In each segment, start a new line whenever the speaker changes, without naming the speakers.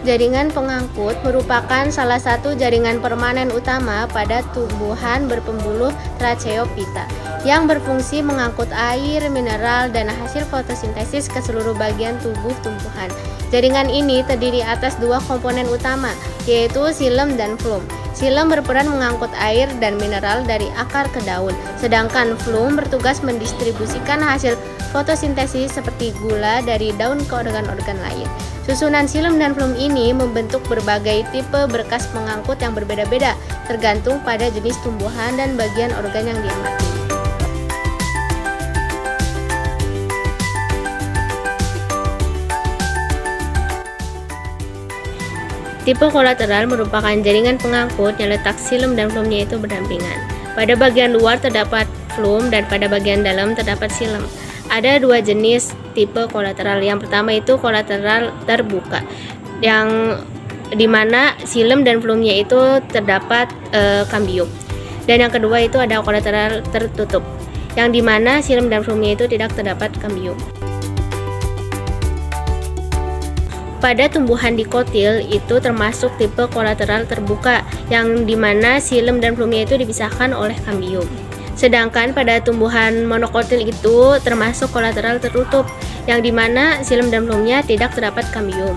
Jaringan pengangkut merupakan salah satu jaringan permanen utama pada tumbuhan berpembuluh Tracheophyta yang berfungsi mengangkut air, mineral, dan hasil fotosintesis ke seluruh bagian tubuh tumbuhan. Jaringan ini terdiri atas dua komponen utama, yaitu xilem dan floem. Xilem berperan mengangkut air dan mineral dari akar ke daun, sedangkan floem bertugas mendistribusikan hasil fotosintesis seperti gula dari daun ke organ-organ lain. Susunan xilem dan floem ini membentuk berbagai tipe berkas pengangkut yang berbeda-beda, tergantung pada jenis tumbuhan dan bagian organ yang diamati. Tipe kolateral merupakan jaringan pengangkut yang letak xilem dan floemnya itu berdampingan. Pada bagian luar terdapat floem dan pada bagian dalam terdapat xilem. Ada dua jenis tipe kolateral. Yang pertama itu kolateral terbuka, yang dimana xilem dan floemnya itu terdapat kambium. Dan yang kedua itu ada kolateral tertutup, yang dimana xilem dan floemnya itu tidak terdapat kambium. Pada tumbuhan dikotil itu termasuk tipe kolateral terbuka, yang dimana xilem dan floemnya itu dipisahkan oleh kambium. Sedangkan pada tumbuhan monokotil itu termasuk kolateral tertutup, yang dimana xilem dan floemnya tidak terdapat kambium.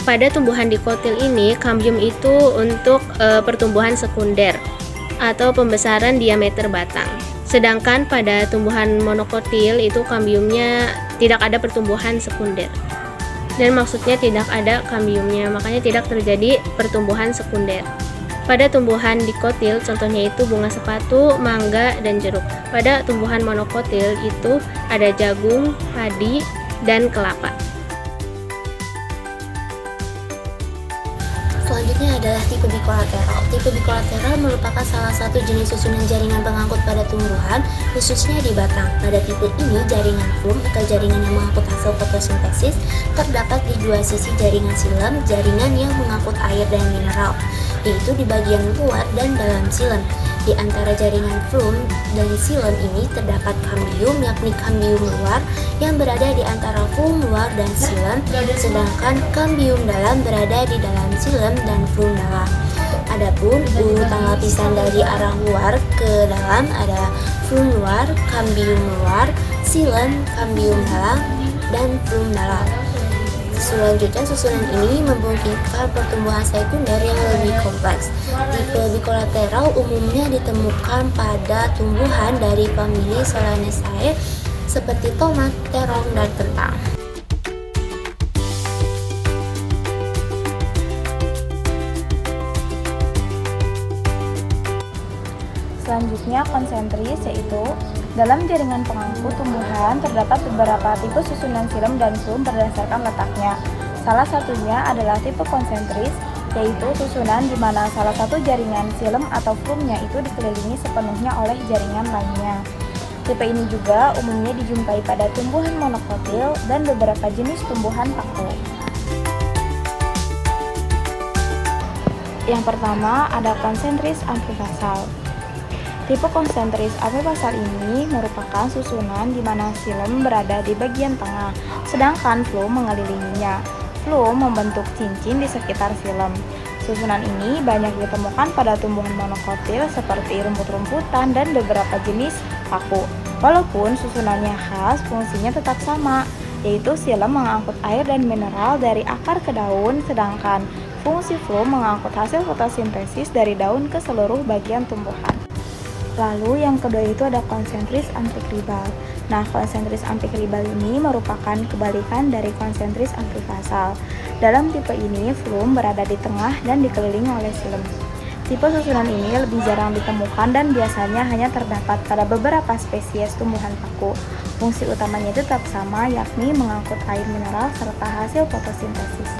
Pada tumbuhan dikotil ini, kambium itu untuk pertumbuhan sekunder atau pembesaran diameter batang. Sedangkan pada tumbuhan monokotil itu kambiumnya tidak ada pertumbuhan sekunder. Dan maksudnya tidak ada kambiumnya, makanya tidak terjadi pertumbuhan sekunder. Pada tumbuhan dikotil, contohnya itu bunga sepatu, mangga, dan jeruk. Pada tumbuhan monokotil itu ada jagung, padi, dan kelapa.
Selanjutnya adalah tipe bikolateral. Tipe bikolateral merupakan salah satu jenis susunan jaringan pengangkut pada tumbuhan, khususnya di batang. Pada tipe ini, jaringan floem atau jaringan yang mengangkut hasil fotosintesis terdapat di dua sisi jaringan xilem, jaringan yang mengangkut air dan mineral, yaitu di bagian luar dan dalam xilem. Di antara jaringan floem dan xilem ini terdapat kambium, yakni kambium luar yang berada di antara floem luar dan xilem, sedangkan kambium dalam berada di dalam xilem dan floem dalam. Adapun urutan lapisan dari arah luar ke dalam ada floem luar, kambium luar, xilem, kambium dalam, dan floem dalam. Selanjutnya, susunan ini memungkinkan pertumbuhan sekunder yang lebih kompleks. Tipe bikolateral umumnya ditemukan pada tumbuhan dari famili Solanaceae seperti tomat, terong, dan kentang.
Selanjutnya konsentris, yaitu dalam jaringan pengangkut tumbuhan terdapat beberapa tipe susunan xilem dan floem berdasarkan letaknya. Salah satunya adalah tipe konsentris, yaitu susunan di mana salah satu jaringan xilem atau floemnya itu dikelilingi sepenuhnya oleh jaringan lainnya. Tipe ini juga umumnya dijumpai pada tumbuhan monokotil dan beberapa jenis tumbuhan paku. Yang pertama ada konsentris amfibasal. Tipe konsentris amfibasal ini merupakan susunan di mana xilem berada di bagian tengah, sedangkan floem mengelilinginya. Floem membentuk cincin di sekitar xilem. Susunan ini banyak ditemukan pada tumbuhan monokotil seperti rumput-rumputan dan beberapa jenis paku. Walaupun susunannya khas, fungsinya tetap sama, yaitu xilem mengangkut air dan mineral dari akar ke daun, sedangkan fungsi floem mengangkut hasil fotosintesis dari daun ke seluruh bagian tumbuhan. Lalu yang kedua itu ada konsentris amfikribal. Nah, konsentris amfikribal ini merupakan kebalikan dari konsentris amfibasal. Dalam tipe ini, floem berada di tengah dan dikelilingi oleh xilem. Tipe susunan ini lebih jarang ditemukan dan biasanya hanya terdapat pada beberapa spesies tumbuhan paku. Fungsi utamanya tetap sama, yakni mengangkut air mineral serta hasil fotosintesis.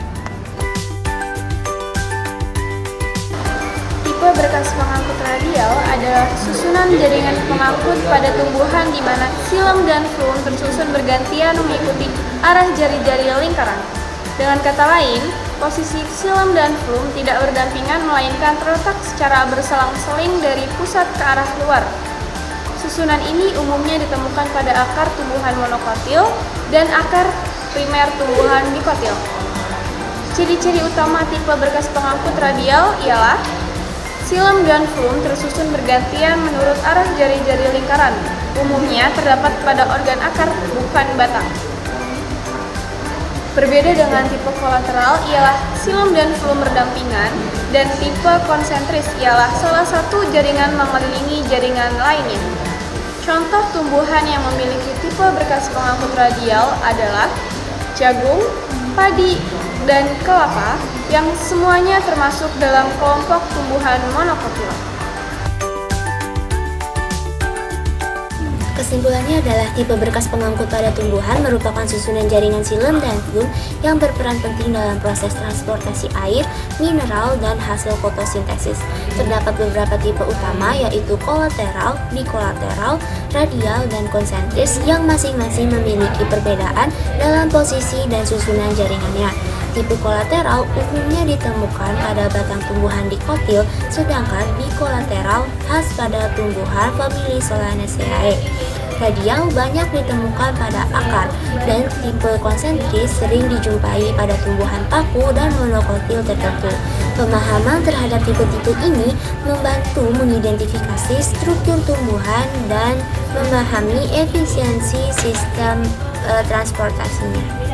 Tipe berkas pengangkut radial adalah susunan jaringan pengangkut pada tumbuhan di mana xilem dan floem bersusun bergantian mengikuti arah jari-jari lingkaran. Dengan kata lain, posisi xilem dan floem tidak berdampingan melainkan terletak secara berselang-seling dari pusat ke arah luar. Susunan ini umumnya ditemukan pada akar tumbuhan monokotil dan akar primer tumbuhan dikotil. Ciri-ciri utama tipe berkas pengangkut radial ialah silem dan flum tersusun bergantian menurut arah jari-jari lingkaran. Umumnya terdapat pada organ akar, bukan batang. Berbeda dengan tipe kolateral ialah silem dan flum berdampingan, dan tipe konsentris ialah salah satu jaringan mengelilingi jaringan lainnya. Contoh tumbuhan yang memiliki tipe berkas pengangkut radial adalah jagung, padi, dan kelapa yang semuanya termasuk dalam kelompok tumbuhan monokotil.
Kesimpulannya adalah tipe berkas pengangkut pada tumbuhan merupakan susunan jaringan silem dan flum yang berperan penting dalam proses transportasi air, mineral, dan hasil fotosintesis. Terdapat beberapa tipe utama yaitu kolateral, dikolateral, radial, dan konsentris yang masing-masing memiliki perbedaan dalam posisi dan susunan jaringannya. Tipe kolateral umumnya ditemukan pada batang tumbuhan dikotil, sedangkan dikolateral khas pada tumbuhan famili Solanaceae. Radial banyak ditemukan pada akar, dan tipe konsentris sering dijumpai pada tumbuhan paku dan monokotil tertentu. Pemahaman terhadap tipe-tipe ini membantu mengidentifikasi struktur tumbuhan dan memahami efisiensi sistem transportasinya.